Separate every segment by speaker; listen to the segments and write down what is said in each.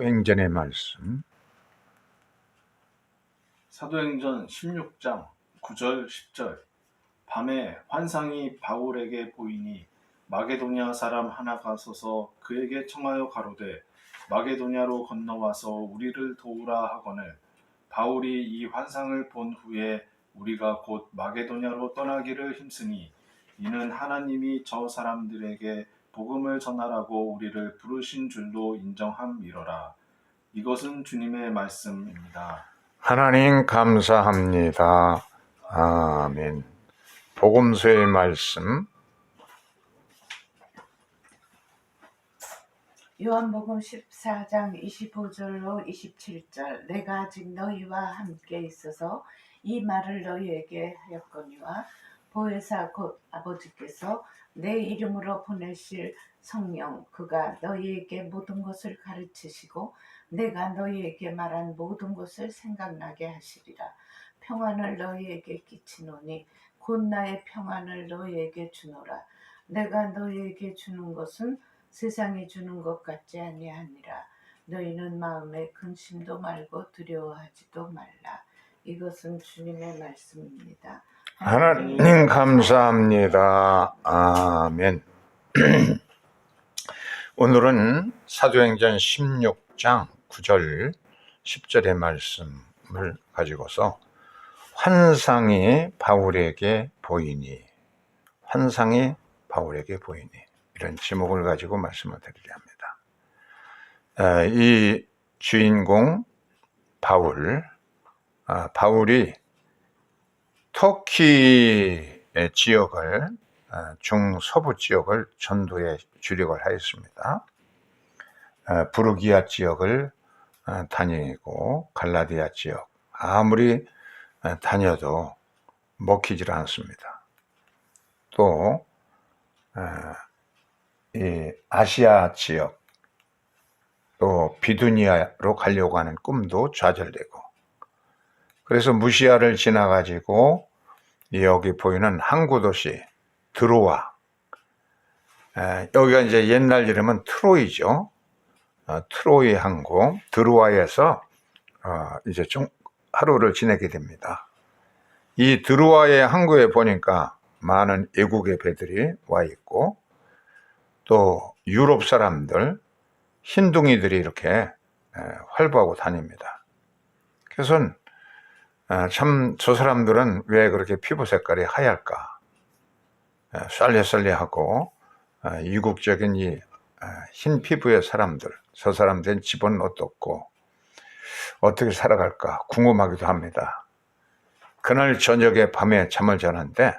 Speaker 1: 행전의 말씀.
Speaker 2: 사도행전 16장 9절 10절. 밤에 환상이 바울에게 보이니 마게도냐 사람 하나가 서서 그에게 청하여 가로되 마게도냐로 건너와서 우리를 도우라 하거늘 바울이 이 환상을 본 후에 우리가 곧 마게도냐로 떠나기를 힘쓰니 이는 하나님이 저 사람들에게 복음을 전하라고 우리를 부르신 줄로 인정함이로라. 이것은 주님의 말씀입니다.
Speaker 1: 하나님 감사합니다. 아멘. 복음서의 말씀.
Speaker 3: 요한복음 14장 25절로 27절. 내가 아직 너희와 함께 있어서 이 말을 너희에게 하였거니와 보혜사 곧 아버지께서 내 이름으로 보내실 성령 그가 너희에게 모든 것을 가르치시고 내가 너희에게 말한 모든 것을 생각나게 하시리라. 평안을 너희에게 끼치노니 곧 나의 평안을 너희에게 주노라. 내가 너희에게 주는 것은 세상이 주는 것 같지 아니하니라. 너희는 마음에 근심도 말고 두려워하지도 말라. 이것은 주님의 말씀입니다.
Speaker 1: 하나님 감사합니다. 아멘. 오늘은 사도행전 16장 9절 10절의 말씀을 가지고서 환상이 바울에게 보이니, 환상이 바울에게 보이니, 이런 제목을 가지고 말씀을 드리려 합니다. 이 주인공 바울이 터키의 지역을, 중서부 지역을 전도에 주력을 하였습니다. 부르기아 지역을 다니고 갈라디아 지역, 아무리 다녀도 먹히질 않습니다. 또 이 아시아 지역, 또 비두니아로 가려고 하는 꿈도 좌절되고, 그래서 무시아를 지나가지고 여기 보이는 항구 도시 드로아, 여기가 이제 옛날 이름은 트로이죠. 트로이 항구 드로아에서 이제 좀 하루를 지내게 됩니다. 이 드로아의 항구에 보니까 많은 애국의 배들이 와 있고, 또 유럽 사람들, 흰둥이들이 이렇게 활보하고 다닙니다. 그래서 참 저 사람들은 왜 그렇게 피부 색깔이 하얄까? 쌀래쌀래하고 이국적인 이 흰 피부의 사람들, 저 사람들은 집은 어떻고 어떻게 살아갈까 궁금하기도 합니다. 그날 저녁에 밤에 잠을 자는데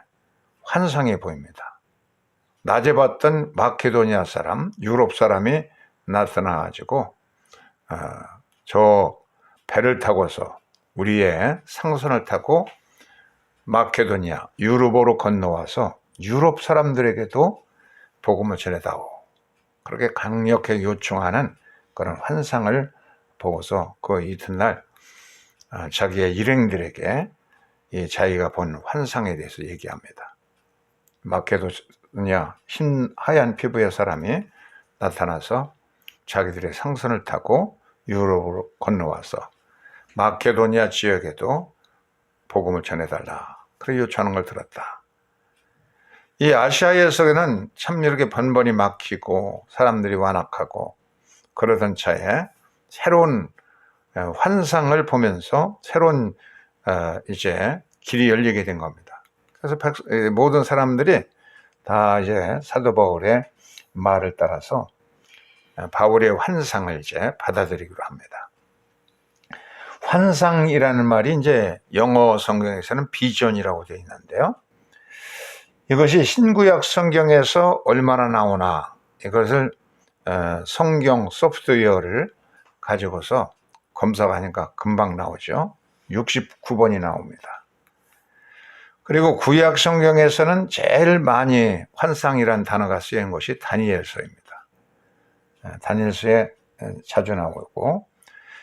Speaker 1: 환상이 보입니다. 낮에 봤던 마케도니아 사람, 유럽 사람이 나타나가지고 저 배를 타고서 우리의 상선을 타고 마케도니아, 유럽으로 건너와서 유럽 사람들에게도 복음을 전해다오, 그렇게 강력하게 요청하는 그런 환상을 보고서 그 이튿날 자기의 일행들에게 이 자기가 본 환상에 대해서 얘기합니다. 마케도니아 하얀 피부의 사람이 나타나서 자기들의 상선을 타고 유럽으로 건너와서 마케도니아 지역에도 복음을 전해달라, 그렇게 요청하는 걸 들었다. 이 아시아에서는 참 이렇게 번번이 막히고 사람들이 완악하고 그러던 차에 새로운 환상을 보면서 새로운 이제 길이 열리게 된 겁니다. 그래서 모든 사람들이 다 이제 사도 바울의 말을 따라서 바울의 환상을 이제 받아들이기로 합니다. 환상이라는 말이 이제 영어 성경에서는 비전이라고 되어 있는데요. 이것이 신구약 성경에서 얼마나 나오나, 이것을 성경 소프트웨어를 가지고서 검색하니까 금방 나오죠. 69번이 나옵니다. 그리고 구약 성경에서는 제일 많이 환상이란 단어가 쓰인 것이 다니엘서입니다. 다니엘서에 자주 나오고,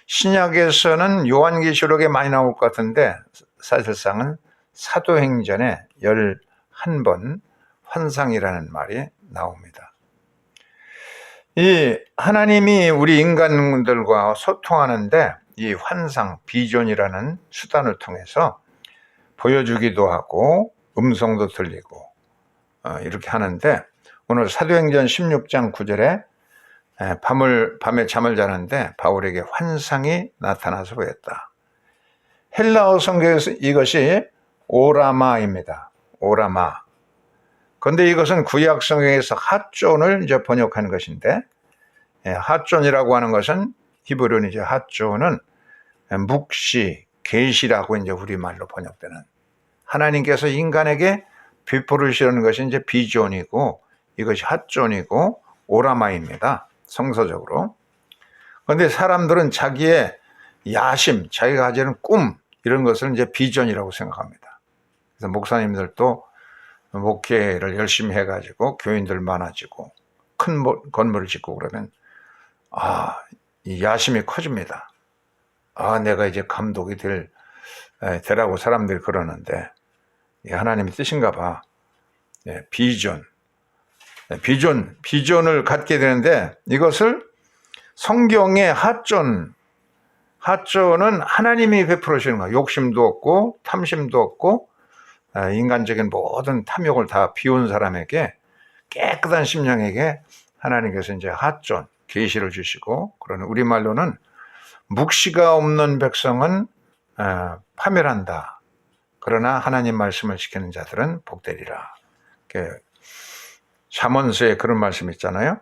Speaker 1: 신약에서는 요한계시록에 많이 나올 것 같은데 사실상은 사도행전에 11번 환상이라는 말이 나옵니다. 이 하나님이 우리 인간들과 소통하는데 이 환상, 비전이라는 수단을 통해서 보여주기도 하고 음성도 들리고 이렇게 하는데, 오늘 사도행전 16장 9절에 밤에 잠을 자는데 바울에게 환상이 나타나서 보였다. 헬라어 성경에서 이것이 오라마입니다. 오라마. 그런데 이것은 구약 성경에서 핫존을 이제 번역한 것인데, 핫존이라고 하는 것은 히브리어는 이제 핫존은 묵시, 계시라고 이제 우리말로 번역되는, 하나님께서 인간에게 베풀으시는 것이 이제 비존이고 이것이 핫존이고 오라마입니다. 성서적으로. 그런데 사람들은 자기의 야심, 자기가 가지는 꿈, 이런 것을 이제 비전이라고 생각합니다. 그래서 목사님들도 목회를 열심히 해가지고 교인들 많아지고 큰 건물을 짓고 그러면 이 야심이 커집니다. 내가 이제 감독이 되라고 사람들이 그러는데, 하나님의 뜻인가 봐. 비전을 갖게 되는데, 이것을 성경의 핫존은 하나님이 베풀어 주시는 거야. 욕심도 없고 탐심도 없고 인간적인 모든 탐욕을 다 비운 사람에게, 깨끗한 심령에게 하나님께서 이제 핫존, 계시를 주시고, 그러는 우리말로는 묵시가 없는 백성은 파멸한다. 그러나 하나님 말씀을 지키는 자들은 복되리라. 잠언서에 그런 말씀 있잖아요.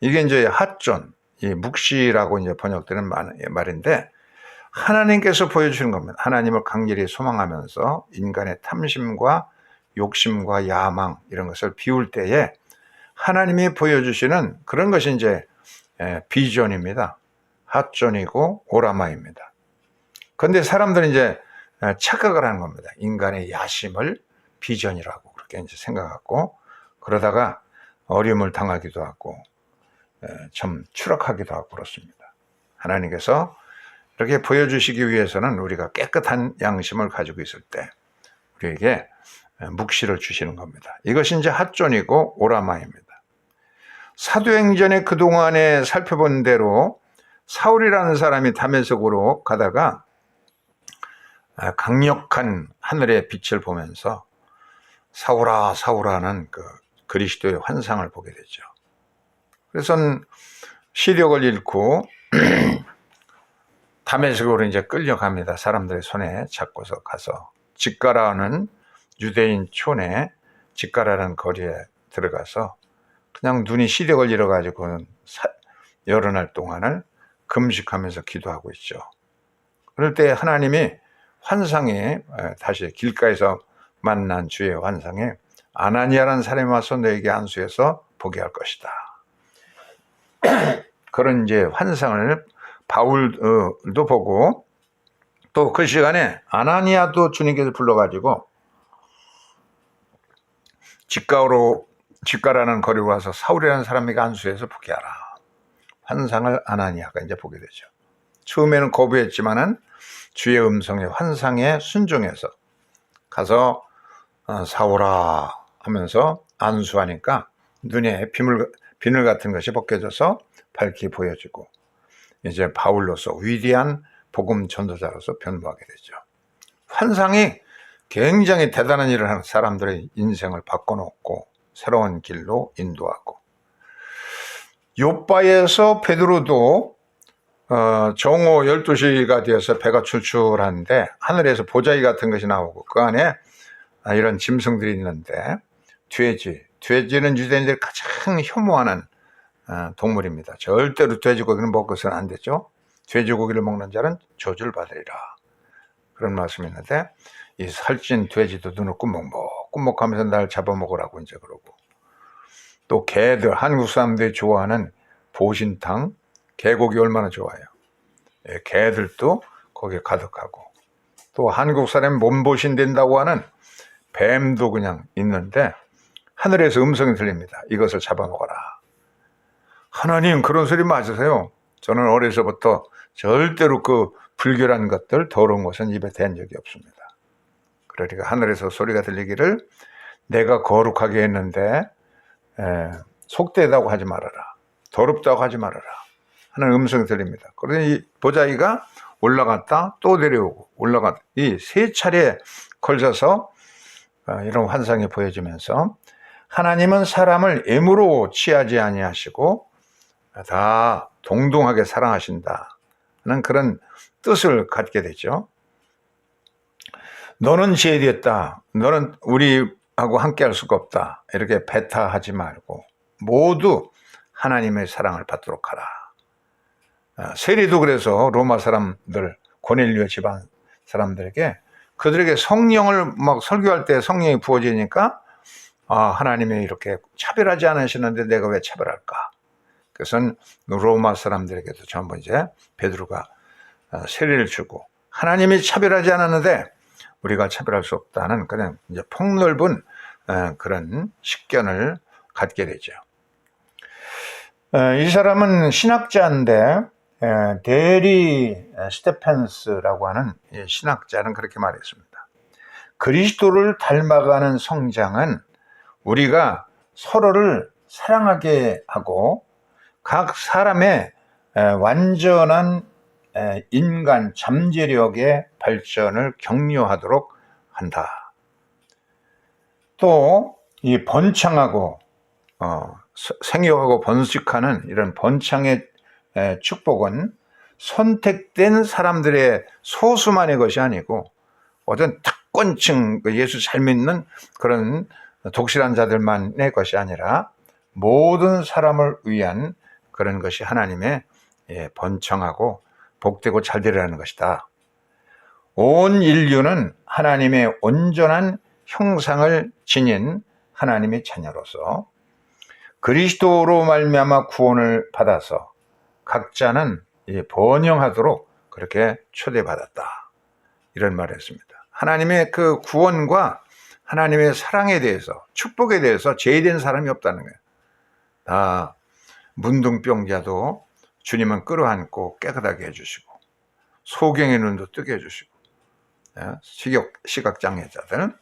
Speaker 1: 이게 이제 핫존, 이 묵시라고 이제 번역되는 말인데, 하나님께서 보여주시는 겁니다. 하나님을 강렬히 소망하면서 인간의 탐심과 욕심과 야망, 이런 것을 비울 때에 하나님이 보여주시는 그런 것이 이제 비전입니다. 핫존이고 오라마입니다. 그런데 사람들은 이제 착각을 하는 겁니다. 인간의 야심을 비전이라고 그렇게 이제 생각하고, 그러다가 어려움을 당하기도 하고 좀 추락하기도 하고 그렇습니다. 하나님께서 이렇게 보여주시기 위해서는 우리가 깨끗한 양심을 가지고 있을 때 우리에게 묵시를 주시는 겁니다. 이것이 이제 핫존이고 오라마입니다. 사도행전에 그동안에 살펴본 대로 사울이라는 사람이 다메섹으로 가다가 강력한 하늘의 빛을 보면서 사울아 사울아는 그 그리스도의 환상을 보게 되죠. 그래서 시력을 잃고 다메섹으로 이제 끌려갑니다. 사람들의 손에 잡고서 가서 직가라는 유대인 촌에, 직가라는 거리에 들어가서 그냥 눈이 시력을 잃어가지고 여러 날 동안을 금식하면서 기도하고 있죠. 그럴 때 하나님이 환상에, 다시 길가에서 만난 주의 환상에 아나니아라는 사람이 와서 너에게 안수해서 보게 할 것이다. 그런 이제 환상을 바울도 보고, 또 그 시간에 아나니아도 주님께서 불러가지고 직가라는 거리로 와서 사울이라는 사람에게 안수해서 보게 하라. 환상을 아나니아가 이제 보게 되죠. 처음에는 거부했지만은 주의 음성에, 환상에 순종해서 가서 사울아 하면서 안수하니까 눈에 비늘 같은 것이 벗겨져서 밝게 보여지고, 이제 바울로서 위대한 복음 전도자로서 변모하게 되죠. 환상이 굉장히 대단한 일을 하는, 사람들의 인생을 바꿔놓고 새로운 길로 인도하고, 욥바에서 베드로도 정오 12시가 되어서 배가 출출한데 하늘에서 보자기 같은 것이 나오고 그 안에 이런 짐승들이 있는데, 돼지는 유대인들이 가장 혐오하는 동물입니다. 절대로 돼지고기는 먹어서는 안 되죠. 돼지고기를 먹는 자는 저주를 받으리라, 그런 말씀이 있는데, 이 살찐 돼지도 눈을 꾸벅꾸벅하면서 날 잡아먹으라고 이제 그러고, 또 개들, 한국 사람들이 좋아하는 보신탕, 개고기 얼마나 좋아해요. 개들도 거기에 가득하고, 또 한국 사람이 몸보신 된다고 하는 뱀도 그냥 있는데 하늘에서 음성이 들립니다. 이것을 잡아먹어라. 하나님, 그런 소리 맞으세요? 저는 어려서부터 절대로 그 불결한 것들, 더러운 것은 입에 댄 적이 없습니다. 그러니까 하늘에서 소리가 들리기를 내가 거룩하게 했는데 속되다고 하지 말아라. 더럽다고 하지 말아라 하는 음성이 들립니다. 그러니 이 보자기가 올라갔다 또 내려오고 올라갔다 이 세 차례 걸쳐서 이런 환상이 보여지면서 하나님은 사람을 애무로 취하지 아니하시고 다 동등하게 사랑하신다 하는 그런 뜻을 갖게 되죠. 너는 제대했다. 너는 우리하고 함께 할 수가 없다. 이렇게 배타하지 말고 모두 하나님의 사랑을 받도록 하라. 세리도 그래서 로마 사람들, 고넬료 집안 사람들에게 그들에게 성령을 막 설교할 때 성령이 부어지니까 하나님이 이렇게 차별하지 않으시는데 내가 왜 차별할까? 그것은 로마 사람들에게도 전부 이제 베드로가 세리를 주고 하나님이 차별하지 않았는데 우리가 차별할 수 없다는 그냥 이제 폭넓은 그런 식견을 갖게 되죠. 이 사람은 신학자인데 데리 스테펜스라고 하는 신학자는 그렇게 말했습니다. 그리스도를 닮아가는 성장은 우리가 서로를 사랑하게 하고 각 사람의 완전한 인간 잠재력의 발전을 격려하도록 한다. 또 이 번창하고 생육하고 번식하는 이런 번창의 축복은 선택된 사람들의 소수만의 것이 아니고 어떤 특권층 예수 잘 믿는 그런 독실한 자들만의 것이 아니라 모든 사람을 위한 그런 것이 하나님의 번창하고 복되고 잘 되리라는 것이다. 온 인류는 하나님의 온전한 형상을 지닌 하나님의 자녀로서 그리스도로 말미암아 구원을 받아서 각자는 번영하도록 그렇게 초대받았다. 이런 말을 했습니다. 하나님의 그 구원과 하나님의 사랑에 대해서 축복에 대해서 제외된 사람이 없다는 거예요. 다 문둥병자도 주님은 끌어안고 깨끗하게 해주시고 소경의 눈도 뜨게 해주시고 시각장애자들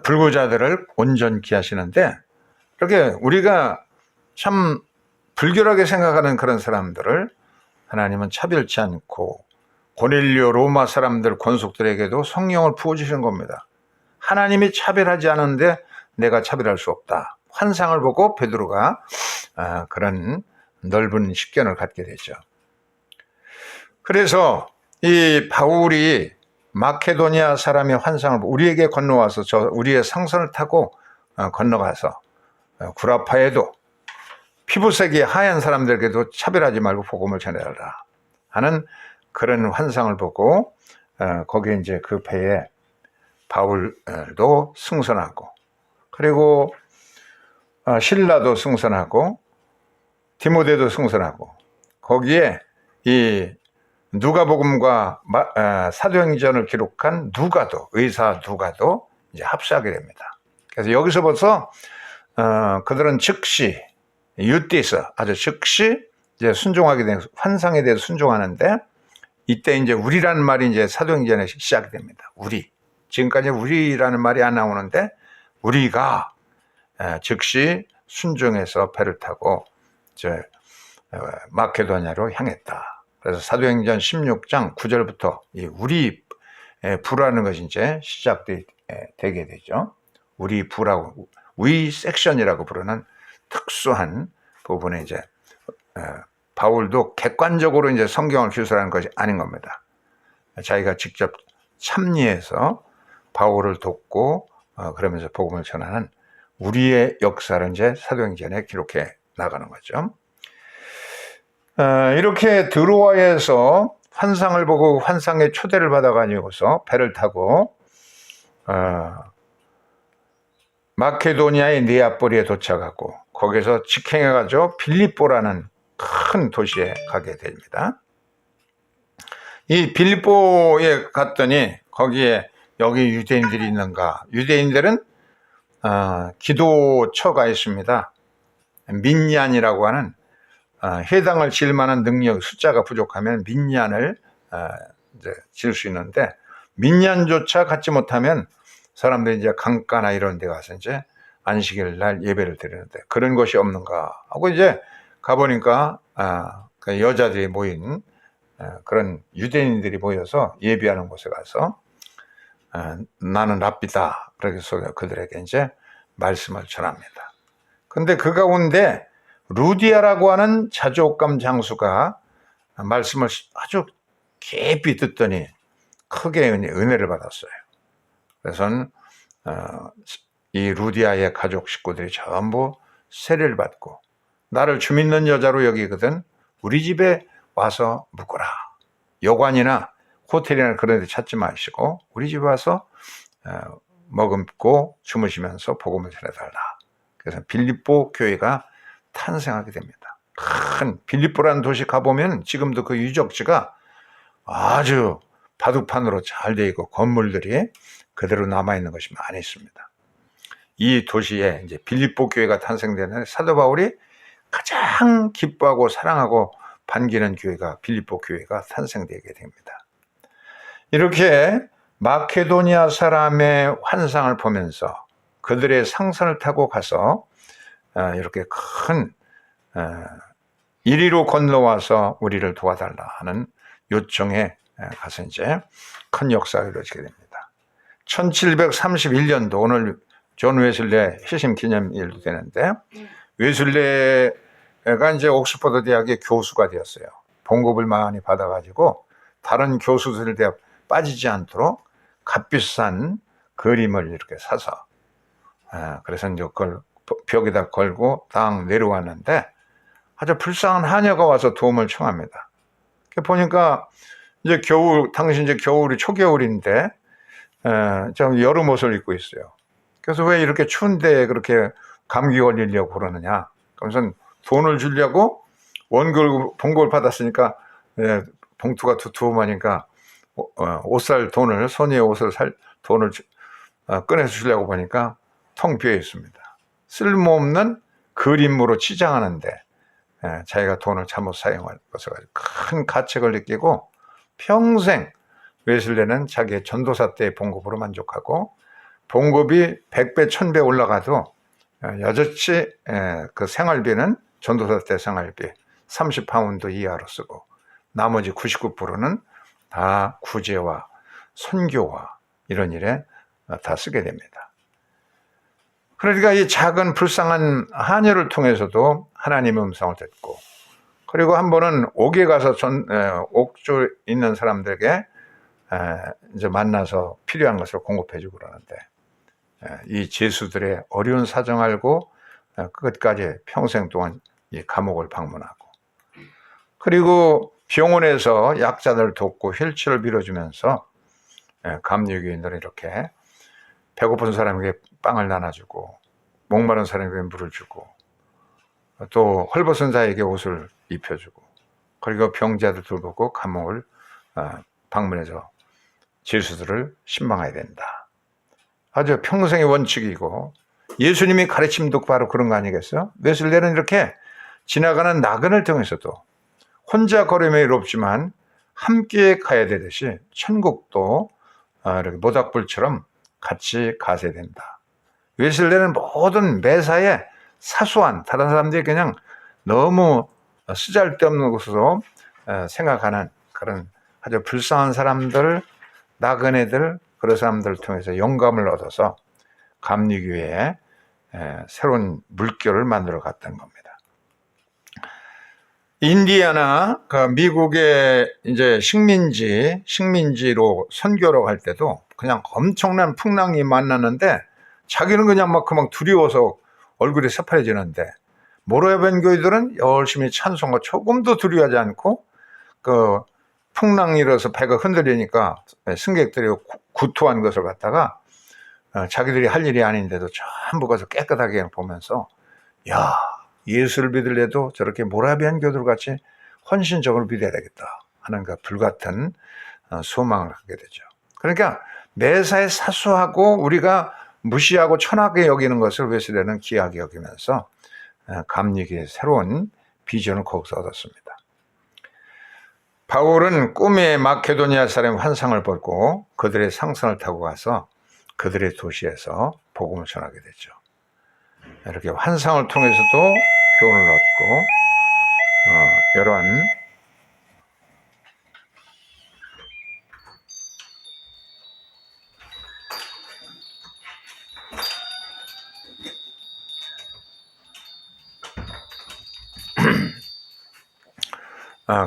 Speaker 1: 불구자들을 온전케 하시는데 이렇게 우리가 참 불결하게 생각하는 그런 사람들을 하나님은 차별치 않고 고넬료 로마 사람들 권속들에게도 성령을 부어주시는 겁니다. 하나님이 차별하지 않은데 내가 차별할 수 없다. 환상을 보고 베드로가 그런 넓은 식견을 갖게 되죠. 그래서 이 바울이 마케도니아 사람의 환상을 우리에게 건너와서 우리의 상선을 타고 건너가서 구라파에도 피부색이 하얀 사람들에게도 차별하지 말고 복음을 전해라 하는 그런 환상을 보고 거기에 이제 그 배에 바울도 승선하고 그리고 실라도 승선하고 디모데도 승선하고 거기에 이 누가복음과 사도행전을 기록한 누가도 의사 누가도 이제 합사하게 됩니다. 그래서 여기서 벌써 그들은 즉시 유티스 아주 즉시 이제 순종하게 된 환상에 대해서 순종하는데 이때 이제 우리라는 말이 이제 사도행전에 시작이 됩니다. 우리 지금까지 우리라는 말이 안 나오는데 우리가 즉시 순종해서 배를 타고 이제 마케도니아로 향했다. 그래서 사도행전 16장 9절부터 이 우리 부라는 것이 이제 시작되게 되죠. 우리 부라고 위 섹션이라고 부르는 특수한 부분에 이제 바울도 객관적으로 이제 성경을 기술하는 것이 아닌 겁니다. 자기가 직접 참여해서 바울을 돕고 그러면서 복음을 전하는 우리의 역사를 이제 사도행전에 기록해 나가는 거죠. 이렇게 드로아에서 환상을 보고 환상의 초대를 받아가지고서 배를 타고 마케도니아의 네아폴리에 도착하고 거기서 직행해가지고 빌립보라는 큰 도시에 가게 됩니다. 이 빌립보에 갔더니 거기에 여기 유대인들이 있는가? 유대인들은 기도처가 있습니다. 민얀이라고 하는 회당을 지을 만한 능력, 숫자가 부족하면 민얀을 이제 지을 수 있는데 민얀조차 갖지 못하면 사람들이 이제 강가나 이런 데 가서 이제 안식일 날 예배를 드리는데 그런 것이 없는가 하고 이제 가보니까 그 여자들이 모인 그런 유대인들이 모여서 예배하는 곳에 가서 나는 랍비다 그래서 그들에게 이제 말씀을 전합니다. 근데 그 가운데 루디아라고 하는 자족감 장수가 말씀을 아주 깊이 듣더니 크게 은혜를 받았어요. 그래서 이 루디아의 가족 식구들이 전부 세례를 받고 나를 주 믿는 여자로 여기거든 우리 집에 와서 묵어라. 여관이나 호텔이나 그런 데 찾지 마시고 우리 집에 와서 머금고 주무시면서 복음을 전해달라. 그래서 빌립보 교회가 탄생하게 됩니다. 큰 빌립보라는 도시 가보면 지금도 그 유적지가 아주 바둑판으로 잘 되어 있고 건물들이 그대로 남아있는 것이 많이 있습니다. 이 도시에 이제 빌립보 교회가 탄생되는 사도 바울이 가장 기뻐하고 사랑하고 반기는 교회가 빌립보 교회가 탄생되게 됩니다. 이렇게 마케도니아 사람의 환상을 보면서 그들의 상선을 타고 가서 이렇게 큰 이리로 건너와서 우리를 도와달라 하는 요청에 가서 이제 큰 역사가 이루어지게 됩니다. 1731년도 오늘 존 웨슬레 회심 기념일도 되는데 웨슬레가 이제 옥스퍼드 대학의 교수가 되었어요. 봉급을 많이 받아가지고 다른 교수들에 빠지지 않도록 값비싼 그림을 이렇게 사서 그래서 이제 그걸 벽에다 걸고 딱 내려왔는데 아주 불쌍한 하녀가 와서 도움을 청합니다. 보니까 이제 당시 이제 겨울이 초겨울인데 좀 여름 옷을 입고 있어요. 그래서 왜 이렇게 추운데 그렇게 감기 걸리려고 그러느냐? 그래서 돈을 주려고 봉급을 받았으니까 봉투가 두툼하니까 옷 살 돈을 소녀의 옷을 살 돈을 꺼내서 주려고 보니까 텅 비어 있습니다. 쓸모없는 그림으로 치장하는데 자기가 돈을 잘못 사용한 것을 가지고 큰 가책을 느끼고 평생 웨슬레는 자기의 전도사 때의 봉급으로 만족하고 봉급이 100배, 1000배 올라가도 여전히 그 생활비는 전도사 때 생활비 30파운드 이하로 쓰고 나머지 99%는 다 구제와 선교와 이런 일에 다 쓰게 됩니다. 그러니까 이 작은 불쌍한 하녀를 통해서도 하나님의 음성을 듣고 그리고 한 번은 옥에 가서 옥조 있는 사람들에게 이제 만나서 필요한 것을 공급해주고 그러는데 이 죄수들의 어려운 사정 알고 끝까지 평생 동안 이 감옥을 방문하고 그리고 병원에서 약자들 돕고 휠체어를 밀어주면서 감리교인들은 이렇게 배고픈 사람에게 빵을 나눠주고 목마른 사람에게 물을 주고 또 헐벗은 자에게 옷을 입혀주고 그리고 병자들 돌보고 감옥을 방문해서 죄수들을 신방해야 된다. 아주 평생의 원칙이고 예수님이 가르침도 바로 그런 거 아니겠어요? 웨슬레는 이렇게 지나가는 나그네를 통해서도 혼자 걸으면 이롭지만 함께 가야 되듯이 천국도 이렇게 모닥불처럼 같이 가셔야 된다. 웨슬레는 모든 매사에 사소한 다른 사람들이 그냥 너무 쓰잘데없는 것으로 생각하는 그런 아주 불쌍한 사람들, 나그네들 그런 사람들을 통해서 영감을 얻어서 감리교회에 새로운 물결을 만들어 갔던 겁니다. 인디애나 미국의 이제 식민지로 선교로 갈 때도 그냥 엄청난 풍랑이 만났는데 자기는 그냥 막 두려워서 얼굴이 새파래지는데 모라비안 교회들은 열심히 찬송과 조금도 두려워하지 않고 그 풍랑이 일어서 배가 흔들리니까 승객들이 구토한 것을 갖다가 자기들이 할 일이 아닌데도 전부 가서 깨끗하게 보면서 야 예수를 믿으려도 저렇게 모라비안 교들 같이 헌신적으로 믿어야 되겠다 하는 그 불같은 소망을 갖게 되죠. 그러니까 매사에 사소하고 우리가 무시하고 천하게 여기는 것을 웨슬레는 귀하게 여기면서 감리교의 새로운 비전을 거기서 얻었습니다. 바울은 꿈에 마케도니아 사람의 환상을 보고 그들의 상선을 타고 가서 그들의 도시에서 복음을 전하게 됐죠. 이렇게 환상을 통해서도 교훈을 얻고 이런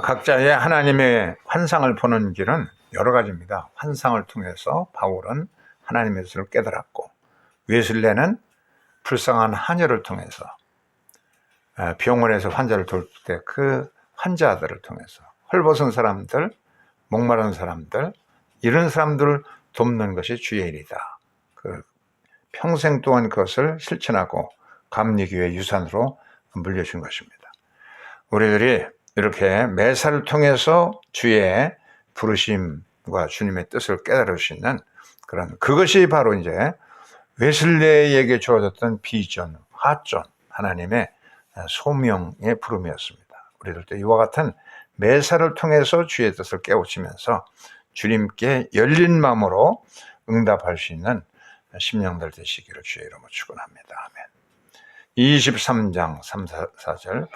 Speaker 1: 각자의 하나님의 환상을 보는 길은 여러 가지입니다. 환상을 통해서 바울은 하나님의 뜻을 깨달았고, 웨슬레는 불쌍한 하녀를 통해서 병원에서 환자를 돌 때 그 환자들을 통해서 헐벗은 사람들, 목마른 사람들, 이런 사람들을 돕는 것이 주의 일이다. 평생 동안 그것을 실천하고 감리교회 유산으로 물려준 것입니다. 우리들이 이렇게 매사를 통해서 주의 부르심과 주님의 뜻을 깨달을 수 있는 그것이 바로 이제 웨슬레에게 주어졌던 비전, 화전, 하나님의 소명의 부름이었습니다. 우리들도 이와 같은 매사를 통해서 주의 뜻을 깨우치면서 주님께 열린 마음으로 응답할 수 있는 심령들 되시기를 주의 이름으로 축원합니다. 아멘. 23장 3, 4절 부릅니다.